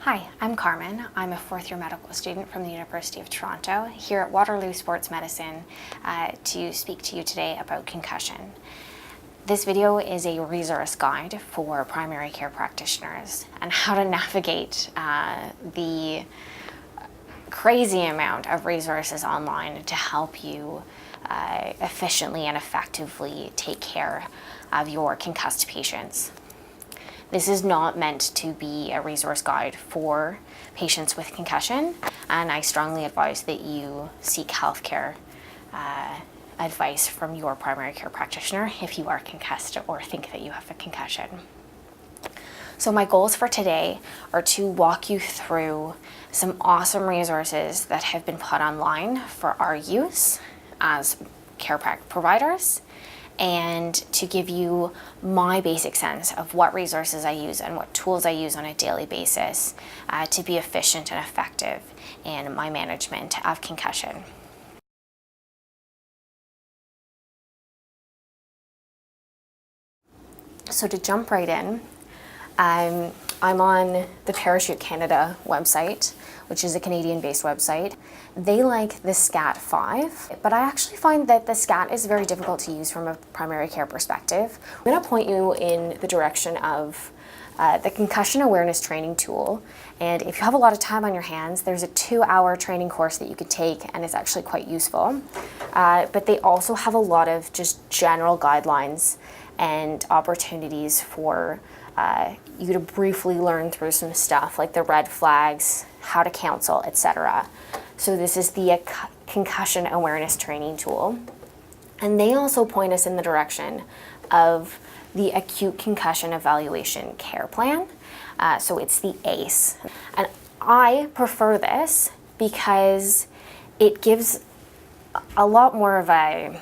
Hi, I'm Carmen. I'm a fourth-year medical student from the University of Toronto here at Waterloo Sports Medicine to speak to you today about concussion. This video is a resource guide for primary care practitioners and how to navigate the crazy amount of resources online to help you efficiently and effectively take care of your concussed patients. This is not meant to be a resource guide for patients with concussion, and I strongly advise that you seek healthcare advice from your primary care practitioner if you are concussed or think that you have a concussion. So my goals for today are to walk you through some awesome resources that have been put online for our use as care providers, and to give you my basic sense of what resources I use and what tools I use on a daily basis to be efficient and effective in my management of concussion. So to jump right in, I'm on the Parachute Canada website, which is a Canadian-based website. They like the SCAT-5, but I actually find that the SCAT is very difficult to use from a primary care perspective. I'm going to point you in the direction of the concussion awareness training tool. And if you have a lot of time on your hands, there's a 2-hour training course that you could take, and it's actually quite useful. But they also have a lot of just general guidelines and opportunities for you to briefly learn through some stuff like the red flags, how to counsel, etc. So this is the concussion awareness training tool. And they also point us in the direction of the Acute Concussion Evaluation Care Plan. So it's the ACE. And I prefer this because it gives a lot more of a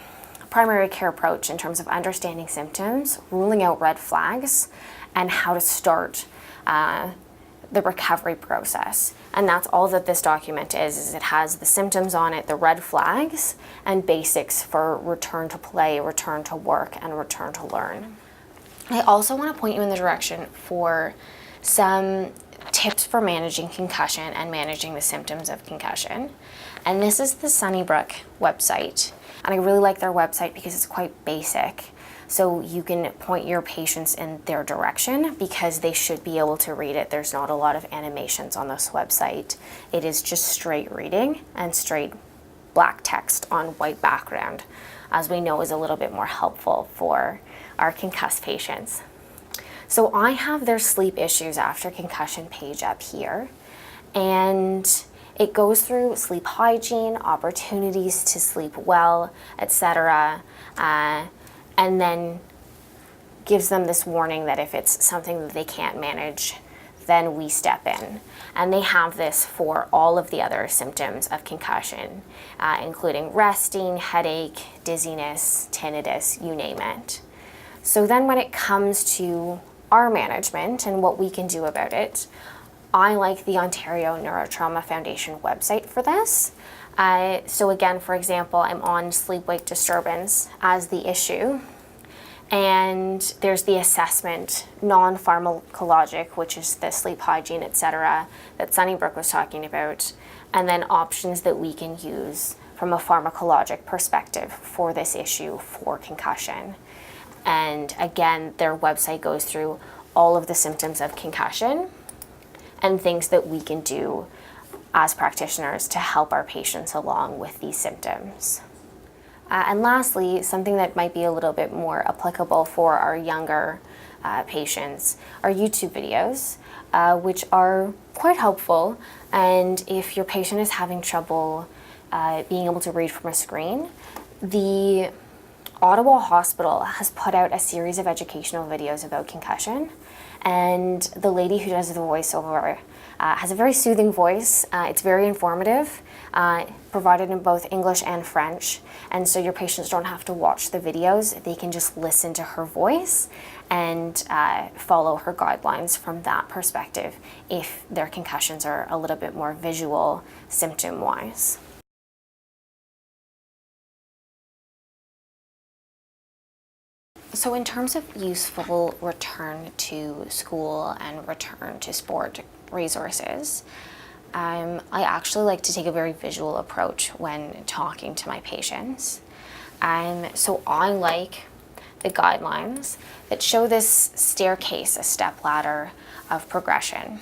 primary care approach in terms of understanding symptoms, ruling out red flags, and how to start the recovery process. And that's all that this document is it has the symptoms on it, the red flags, and basics for return to play, return to work, and return to learn. I also want to point you in the direction for some tips for managing concussion and managing the symptoms of concussion. And this is the Sunnybrook website. And I really like their website because it's quite basic. So you can point your patients in their direction because they should be able to read it. There's not a lot of animations on this website. It is just straight reading and straight black text on white background, as we know is a little bit more helpful for our concussed patients. So I have their sleep issues after concussion page up here, and it goes through sleep hygiene, opportunities to sleep well, etc., and then gives them this warning that if it's something that they can't manage, then we step in. And they have this for all of the other symptoms of concussion, including resting, headache, dizziness, tinnitus, you name it. So then when it comes to our management and what we can do about it, I like the Ontario Neurotrauma Foundation website for this. So again, for example, I'm on sleep-wake disturbance as the issue, and there's the assessment, non-pharmacologic, which is the sleep hygiene, etc., that Sunnybrook was talking about, and then options that we can use from a pharmacologic perspective for this issue for concussion. And again, their website goes through all of the symptoms of concussion and things that we can do as practitioners to help our patients along with these symptoms. And lastly, something that might be a little bit more applicable for our younger patients are YouTube videos, which are quite helpful. And if your patient is having trouble being able to read from a screen, the Ottawa Hospital has put out a series of educational videos about concussion, and the lady who does the voiceover has a very soothing voice. It's very informative, provided in both English and French, and so your patients don't have to watch the videos. They can just listen to her voice and follow her guidelines from that perspective if their concussions are a little bit more visual symptom-wise. So in terms of useful return to school and return to sport resources. I actually like to take a very visual approach when talking to my patients. So I like the guidelines that show this staircase, a step ladder of progression.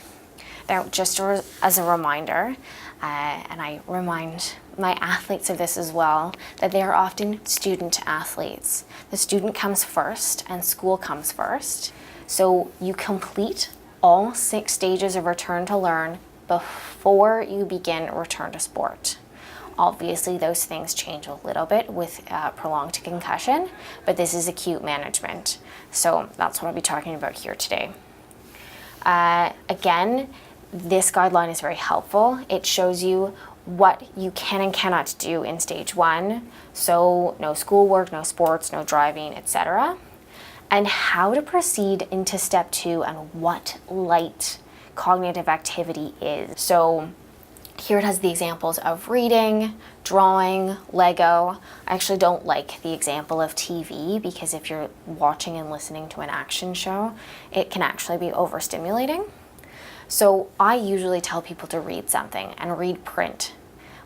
Now, just as a reminder, and I remind my athletes of this as well, that they are often student athletes. The student comes first and school comes first. So you complete all 6 stages of return to learn before you begin return to sport. Obviously, those things change a little bit with prolonged concussion, but this is acute management. So that's what I'll be talking about here today. Again, this guideline is very helpful. It shows you what you can and cannot do in stage 1. So no schoolwork, no sports, no driving, etc. And how to proceed into step 2 and what light cognitive activity is. So here it has the examples of reading, drawing, Lego. I actually don't like the example of TV because if you're watching and listening to an action show, it can actually be overstimulating. So I usually tell people to read something and read print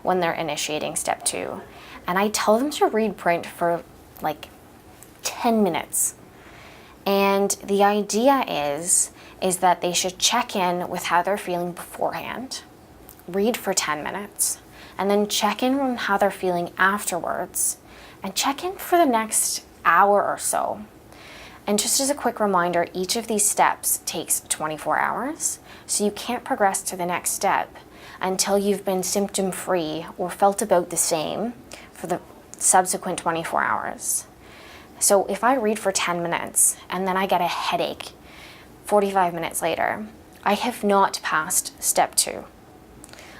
when they're initiating step 2. And I tell them to read print for like 10 minutes. And the idea is that they should check in with how they're feeling beforehand, read for 10 minutes, and then check in on how they're feeling afterwards, and check in for the next hour or so. And just as a quick reminder, each of these steps takes 24 hours, so you can't progress to the next step until you've been symptom-free or felt about the same for the subsequent 24 hours. So if I read for 10 minutes and then I get a headache 45 minutes later, I have not passed step 2.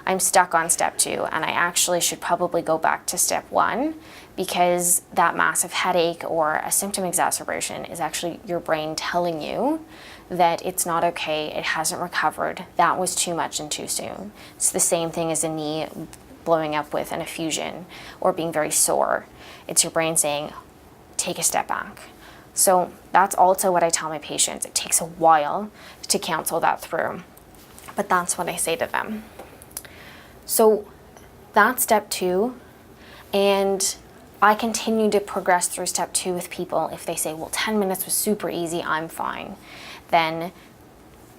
I'm stuck on step 2, and I actually should probably go back to step 1 because that massive headache or a symptom exacerbation is actually your brain telling you that it's not okay, it hasn't recovered, that was too much and too soon. It's the same thing as a knee blowing up with an effusion or being very sore. It's your brain saying, take a step back. So that's also what I tell my patients. It takes a while to counsel that through, but that's what I say to them. So that's step 2, and I continue to progress through step 2 with people. If they say, well, 10 minutes was super easy, I'm fine, then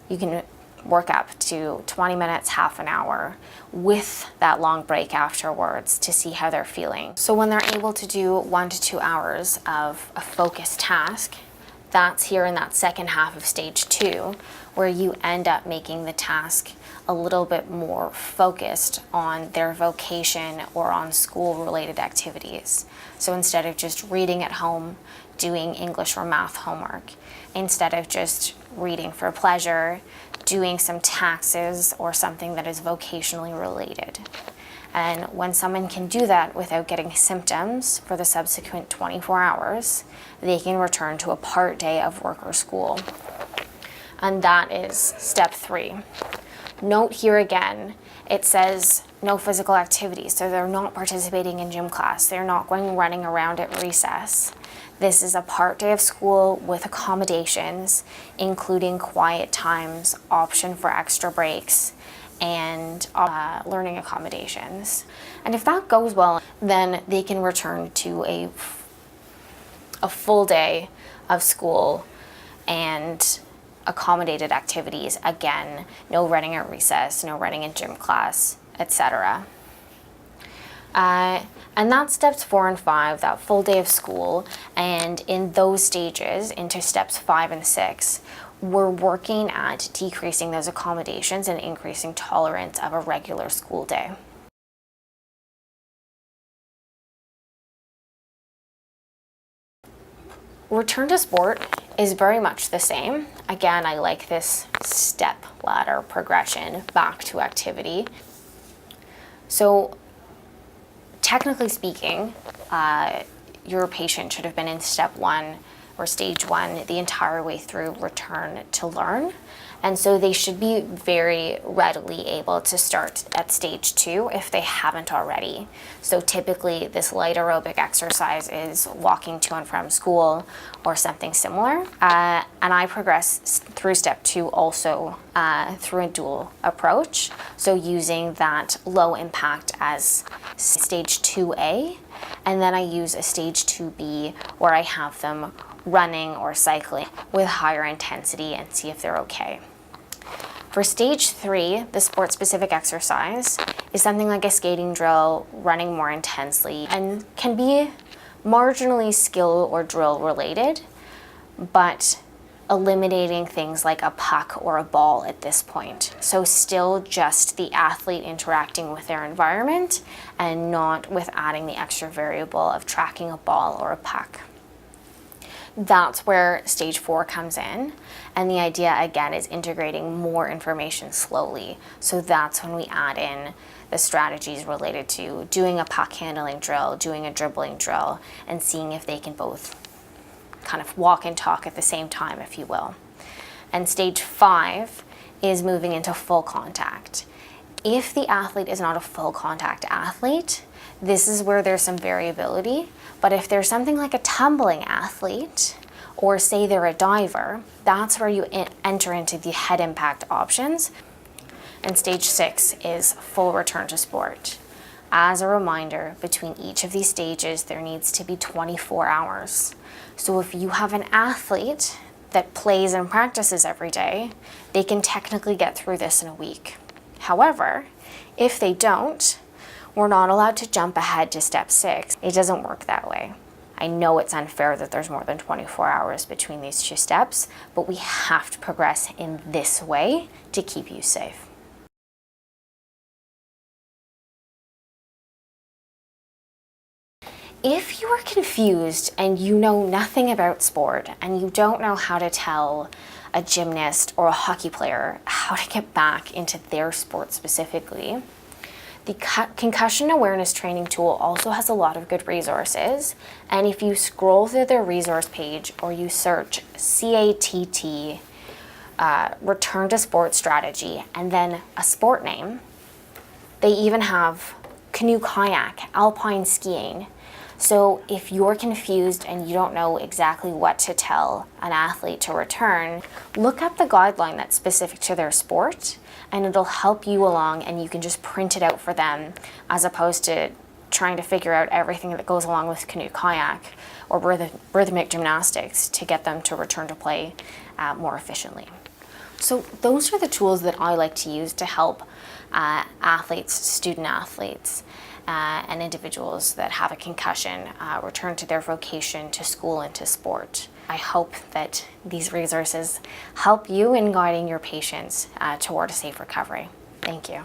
you can work up to 20 minutes, half an hour with that long break afterwards to see how they're feeling. So when they're able to do 1 to 2 hours of a focused task, that's here in that second half of stage 2, where you end up making the task a little bit more focused on their vocation or on school-related activities. So instead of just reading at home, doing English or math homework, instead of just reading for pleasure, doing some taxes or something that is vocationally related. And when someone can do that without getting symptoms for the subsequent 24 hours, they can return to a part day of work or school. And that is step 3. Note here again, it says no physical activity, so they're not participating in gym class. They're not going running around at recess. This is a part day of school with accommodations, including quiet times, option for extra breaks, and learning accommodations. And if that goes well, then they can return to a full day of school and accommodated activities. Again, no running at recess, no running in gym class, etc. And that's steps 4 and 5, that full day of school. And in those stages, into steps 5 and 6, we're working at decreasing those accommodations and increasing tolerance of a regular school day. Return to sport is very much the same. Again, I like this step ladder progression back to activity. So technically speaking, your patient should have been in step 1 or stage 1 the entire way through return to learn. And so they should be very readily able to start at stage 2 if they haven't already. So typically this light aerobic exercise is walking to and from school or something similar. And I progress through step 2 also through a dual approach. So using that low impact as stage 2A, and then I use a stage 2B where I have them running or cycling with higher intensity and see if they're okay. For stage 3, the sport-specific exercise is something like a skating drill, running more intensely, and can be marginally skill or drill related, but eliminating things like a puck or a ball at this point. So still just the athlete interacting with their environment and not with adding the extra variable of tracking a ball or a puck. That's where stage 4 comes in, and the idea again is integrating more information slowly. So that's when we add in the strategies related to doing a puck handling drill, doing a dribbling drill, and seeing if they can both kind of walk and talk at the same time, if you will. And stage 5 is moving into full contact. If the athlete is not a full contact athlete, this is where there's some variability. But if there's something like a tumbling athlete, or say they're a diver, that's where you enter into the head impact options. And stage 6 is full return to sport. As a reminder, between each of these stages, there needs to be 24 hours. So if you have an athlete that plays and practices every day, they can technically get through this in a week. However, if they don't, we're not allowed to jump ahead to step 6. It doesn't work that way. I know it's unfair that there's more than 24 hours between these 2 steps, but we have to progress in this way to keep you safe. If you are confused and you know nothing about sport and you don't know how to tell a gymnast or a hockey player how to get back into their sport specifically, the concussion awareness training tool also has a lot of good resources. And if you scroll through their resource page or you search CATT, return to sport strategy, and then a sport name, they even have canoe kayak, alpine skiing. So if you're confused and you don't know exactly what to tell an athlete to return, look up the guideline that's specific to their sport, and it'll help you along, and you can just print it out for them as opposed to trying to figure out everything that goes along with canoe kayak or rhythmic gymnastics to get them to return to play more efficiently. So those are the tools that I like to use to help athletes, student athletes, and individuals that have a concussion return to their vocation, to school, and to sport. I hope that these resources help you in guiding your patients toward a safe recovery. Thank you.